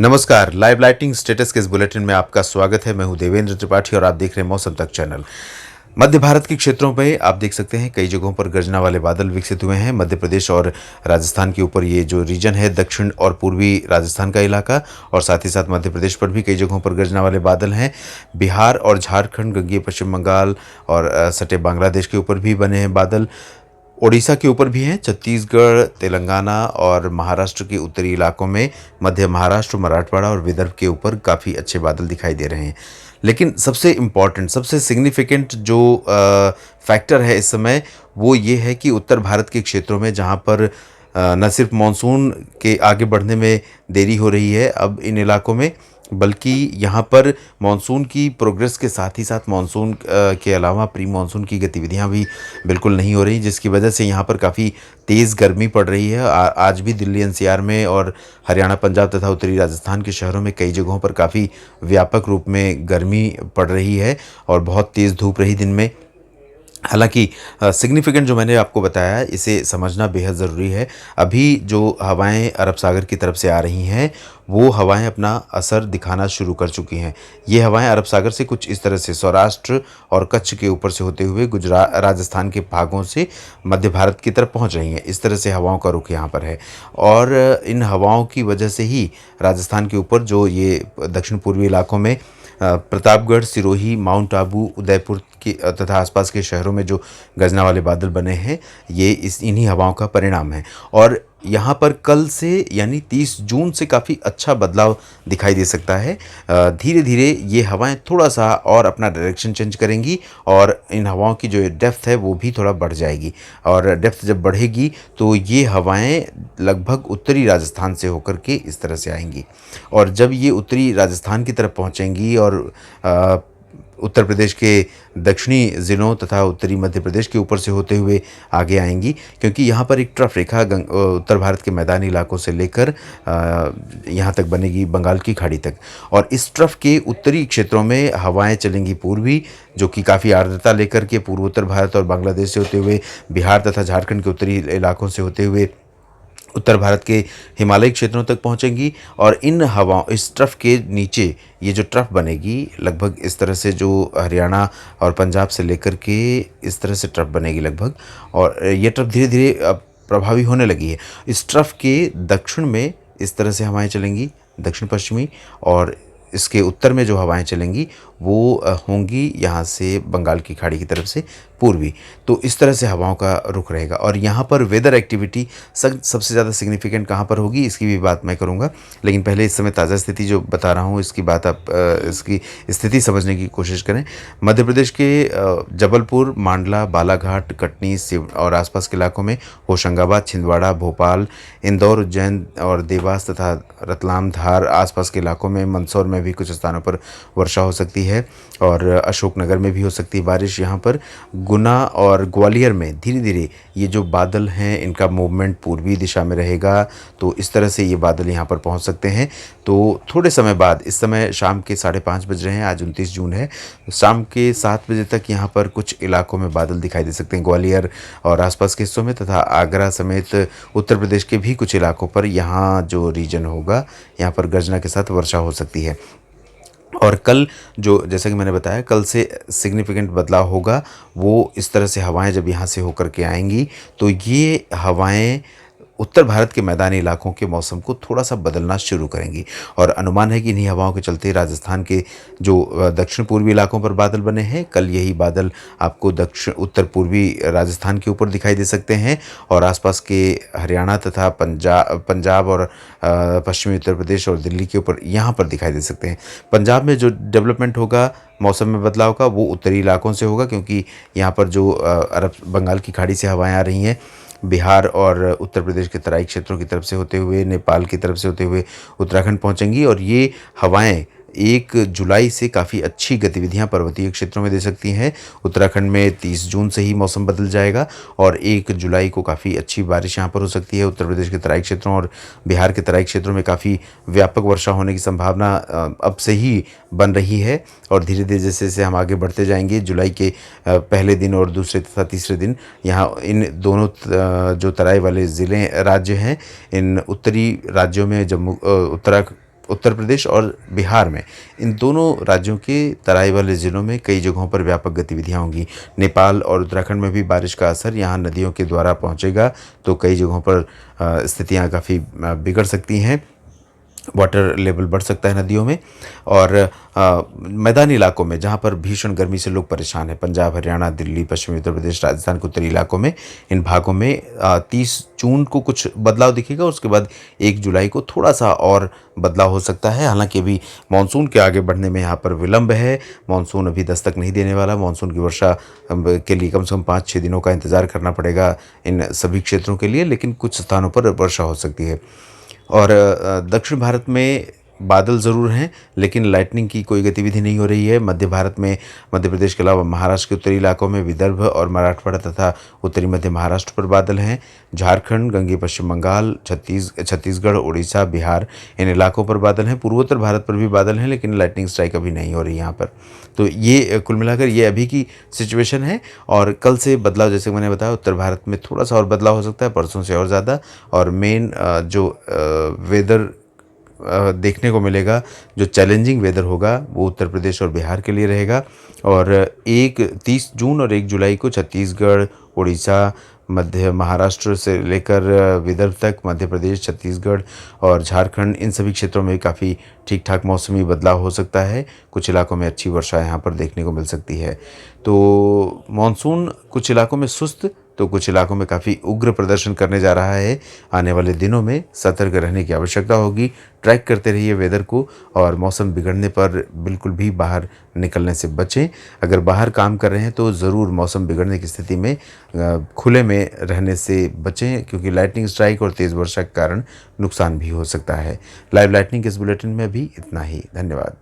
नमस्कार। Live lighting status के इस बुलेटिन में आपका स्वागत है। मैं हूं देवेंद्र त्रिपाठी और आप देख रहे हैं मौसम तक चैनल। मध्य भारत के क्षेत्रों में आप देख सकते हैं कई जगहों पर गर्जना वाले बादल विकसित हुए हैं। मध्य प्रदेश और राजस्थान के ऊपर ये जो रीजन है, दक्षिण और पूर्वी राजस्थान का इलाका, और साथ ही साथ मध्य प्रदेश पर भी कई जगहों पर गर्जना वाले बादल हैं। बिहार और झारखंड, गंगेय पश्चिम बंगाल और सटे बांग्लादेश के ऊपर भी बने हैं बादल। ओडिशा के ऊपर भी हैं। छत्तीसगढ़, तेलंगाना और महाराष्ट्र के उत्तरी इलाकों में, मध्य महाराष्ट्र, मराठवाड़ा और विदर्भ के ऊपर काफ़ी अच्छे बादल दिखाई दे रहे हैं। लेकिन सबसे इम्पॉर्टेंट, सबसे सिग्निफिकेंट जो फैक्टर है इस समय, वो ये है कि उत्तर भारत के क्षेत्रों में जहाँ पर न सिर्फ मानसून के आगे बढ़ने में देरी हो रही है अब इन इलाकों में, बल्कि यहाँ पर मानसून की प्रोग्रेस के साथ ही साथ मानसून के अलावा प्री मानसून की गतिविधियाँ भी बिल्कुल नहीं हो रही, जिसकी वजह से यहाँ पर काफ़ी तेज़ गर्मी पड़ रही है। आज भी दिल्ली एनसीआर में और हरियाणा, पंजाब तथा उत्तरी राजस्थान के शहरों में कई जगहों पर काफ़ी व्यापक रूप में गर्मी पड़ रही है और बहुत तेज़ धूप रही दिन में। हालांकि सिग्निफिकेंट जो मैंने आपको बताया है, इसे समझना बेहद ज़रूरी है। अभी जो हवाएं अरब सागर की तरफ से आ रही हैं, वो हवाएं अपना असर दिखाना शुरू कर चुकी हैं। ये हवाएं अरब सागर से कुछ इस तरह से सौराष्ट्र और कच्छ के ऊपर से होते हुए गुजरात, राजस्थान के भागों से मध्य भारत की तरफ पहुंच रही हैं। इस तरह से हवाओं का रुख यहाँ पर है और इन हवाओं की वजह से ही राजस्थान के ऊपर जो ये दक्षिण पूर्वी इलाकों में प्रतापगढ़, सिरोही, माउंट आबू, उदयपुर के तथा आसपास के शहरों में जो गर्जना वाले बादल बने हैं, ये इन्हीं हवाओं का परिणाम है। और यहाँ पर कल से यानी 30 जून से काफ़ी अच्छा बदलाव दिखाई दे सकता है। धीरे धीरे ये हवाएं थोड़ा सा और अपना डायरेक्शन चेंज करेंगी और इन हवाओं की जो डेप्थ है वो भी थोड़ा बढ़ जाएगी। और डेप्थ जब बढ़ेगी तो ये हवाएं लगभग उत्तरी राजस्थान से होकर के इस तरह से आएंगी, और जब ये उत्तरी राजस्थान की तरफ पहुँचेंगी और उत्तर प्रदेश के दक्षिणी ज़िलों तथा उत्तरी मध्य प्रदेश के ऊपर से होते हुए आगे आएंगी, क्योंकि यहाँ पर एक ट्रफ रेखा उत्तर भारत के मैदानी इलाकों से लेकर यहाँ तक बनेगी, बंगाल की खाड़ी तक। और इस ट्रफ के उत्तरी क्षेत्रों में हवाएं चलेंगी पूर्वी, जो कि काफ़ी आर्द्रता लेकर के पूर्वोत्तर भारत और बांग्लादेश से होते हुए बिहार तथा झारखंड के उत्तरी इलाकों से होते हुए उत्तर भारत के हिमालयी क्षेत्रों तक पहुंचेंगी। और इन हवाओं, इस ट्रफ के नीचे ये जो ट्रफ बनेगी, लगभग इस तरह से जो हरियाणा और पंजाब से लेकर के इस तरह से ट्रफ बनेगी लगभग, और ये ट्रफ धीरे धीरे प्रभावी होने लगी है। इस ट्रफ के दक्षिण में इस तरह से हवाएं चलेंगी, दक्षिण पश्चिमी, और इसके उत्तर में जो हवाएं चलेंगी वो होंगी यहाँ से बंगाल की खाड़ी की तरफ से पूर्वी। तो इस तरह से हवाओं का रुख रहेगा। और यहाँ पर वेदर एक्टिविटी सबसे ज़्यादा सिग्निफिकेंट कहाँ पर होगी, इसकी भी बात मैं करूँगा। लेकिन पहले इस समय ताज़ा स्थिति जो बता रहा हूँ, इसकी बात आप इसकी स्थिति समझने की कोशिश करें। मध्य प्रदेश के जबलपुर, मांडला, बालाघाट, कटनी और आसपास के इलाकों में, होशंगाबाद, छिंदवाड़ा, भोपाल, इंदौर, उज्जैन और देवास तथा रतलाम, धार आसपास के इलाकों में, मंदसौर में भी कुछ स्थानों पर वर्षा हो सकती है और अशोकनगर में भी हो सकती है बारिश। यहाँ पर गुना और ग्वालियर में धीरे धीरे ये जो बादल हैं, इनका मूवमेंट पूर्वी दिशा में रहेगा, तो इस तरह से ये बादल यहाँ पर पहुँच सकते हैं। तो थोड़े समय बाद, इस समय शाम के 5:30 बज रहे हैं, आज 29 जून है, शाम के 7 बजे तक यहाँ पर कुछ इलाकों में बादल दिखाई दे सकते हैं, ग्वालियर और आसपास के हिस्सों में तथा आगरा समेत उत्तर प्रदेश के भी कुछ इलाकों पर। यहाँ जो रीजन होगा, यहाँ पर गर्जना के साथ वर्षा हो सकती है। और कल जो, जैसा कि मैंने बताया, कल से सिग्निफिकेंट बदलाव होगा। वो इस तरह से हवाएं जब यहाँ से होकर के आएंगी, तो ये हवाएं उत्तर भारत के मैदानी इलाकों के मौसम को थोड़ा सा बदलना शुरू करेंगी। और अनुमान है कि इन्हीं हवाओं के चलते राजस्थान के जो दक्षिण पूर्वी इलाकों पर बादल बने हैं, कल यही बादल आपको दक्षिण उत्तर पूर्वी राजस्थान के ऊपर दिखाई दे सकते हैं और आसपास के हरियाणा तथा पंजाब और पश्चिमी उत्तर प्रदेश और दिल्ली के ऊपर यहाँ पर दिखाई दे सकते हैं। पंजाब में जो डेवलपमेंट होगा मौसम में बदलाव का, वो उत्तरी इलाकों से होगा, क्योंकि यहाँ पर जो अरब बंगाल की खाड़ी से हवाएं आ रही हैं, बिहार और उत्तर प्रदेश के तराई क्षेत्रों की तरफ से होते हुए, नेपाल की तरफ से होते हुए उत्तराखंड पहुंचेंगी। और ये हवाएं 1 जुलाई से काफ़ी अच्छी गतिविधियां पर्वतीय क्षेत्रों में दे सकती हैं। उत्तराखंड में 30 जून से ही मौसम बदल जाएगा और 1 जुलाई को काफ़ी अच्छी बारिश यहाँ पर हो सकती है। उत्तर प्रदेश के तराई क्षेत्रों और बिहार के तराई क्षेत्रों में काफ़ी व्यापक वर्षा होने की संभावना अब से ही बन रही है। और धीरे धीरे जैसे जैसे हम आगे बढ़ते जाएंगे, जुलाई के पहले दिन और दूसरे तथा तीसरे दिन, यहाँ इन दोनों जो तराई वाले ज़िले राज्य हैं, इन उत्तरी राज्यों में, जम्मू उत्तर प्रदेश और बिहार में, इन दोनों राज्यों के तराई वाले ज़िलों में कई जगहों पर व्यापक गतिविधियां होंगी। नेपाल और उत्तराखंड में भी बारिश का असर यहाँ नदियों के द्वारा पहुँचेगा, तो कई जगहों पर स्थितियाँ काफ़ी बिगड़ सकती हैं। वाटर लेवल बढ़ सकता है नदियों में। और मैदानी इलाकों में जहाँ पर भीषण गर्मी से लोग परेशान हैं, पंजाब, हरियाणा, दिल्ली, पश्चिमी उत्तर प्रदेश, राजस्थान के उत्तरी इलाकों में, इन भागों में 30 जून को कुछ बदलाव दिखेगा। उसके बाद 1 जुलाई को थोड़ा-सा और बदलाव हो सकता है। हालाँकि अभी मानसून के आगे बढ़ने में यहाँ पर विलंब है। मानसून अभी दस्तक नहीं देने वाला। मानसून की वर्षा के लिए कम से कम 5-6 दिनों का इंतज़ार करना पड़ेगा इन सभी क्षेत्रों के लिए, लेकिन कुछ स्थानों पर वर्षा हो सकती है। और दक्षिण भारत में बादल ज़रूर हैं, लेकिन लाइटनिंग की कोई गतिविधि नहीं हो रही है। मध्य भारत में मध्य प्रदेश के अलावा महाराष्ट्र के उत्तरी इलाकों में, विदर्भ और मराठवाड़ा तथा उत्तरी मध्य महाराष्ट्र पर बादल हैं। झारखंड, गंगेय पश्चिम बंगाल, छत्तीसगढ़, उड़ीसा, बिहार, इन इलाकों पर बादल हैं। पूर्वोत्तर भारत पर भी बादल हैं, लेकिन लाइटनिंग स्ट्राइक अभी नहीं हो रही यहाँ पर। तो ये कुल मिलाकर ये अभी की सिचुएशन है। और कल से बदलाव, जैसे मैंने बताया, उत्तर भारत में थोड़ा-सा और बदलाव हो सकता है, परसों से और ज़्यादा। और मेन जो वेदर देखने को मिलेगा, जो चैलेंजिंग वेदर होगा, वो उत्तर प्रदेश और बिहार के लिए रहेगा। और 30 जून और 1 जुलाई को छत्तीसगढ़, उड़ीसा, मध्य महाराष्ट्र से लेकर विदर्भ तक, मध्य प्रदेश, छत्तीसगढ़ और झारखंड, इन सभी क्षेत्रों में काफ़ी ठीक-ठाक मौसमी बदलाव हो सकता है। कुछ इलाकों में अच्छी वर्षा यहाँ पर देखने को मिल सकती है। तो मानसून कुछ इलाकों में सुस्त, तो कुछ इलाकों में काफ़ी उग्र प्रदर्शन करने जा रहा है। आने वाले दिनों में सतर्क रहने की आवश्यकता होगी। ट्रैक करते रहिए वेदर को, और मौसम बिगड़ने पर बिल्कुल भी बाहर निकलने से बचें। अगर बाहर काम कर रहे हैं तो ज़रूर मौसम बिगड़ने की स्थिति में खुले में रहने से बचें, क्योंकि लाइटनिंग स्ट्राइक और तेज़ वर्षा के कारण नुकसान भी हो सकता है। लाइव लाइटनिंग के इस बुलेटिन में भी इतना ही। धन्यवाद।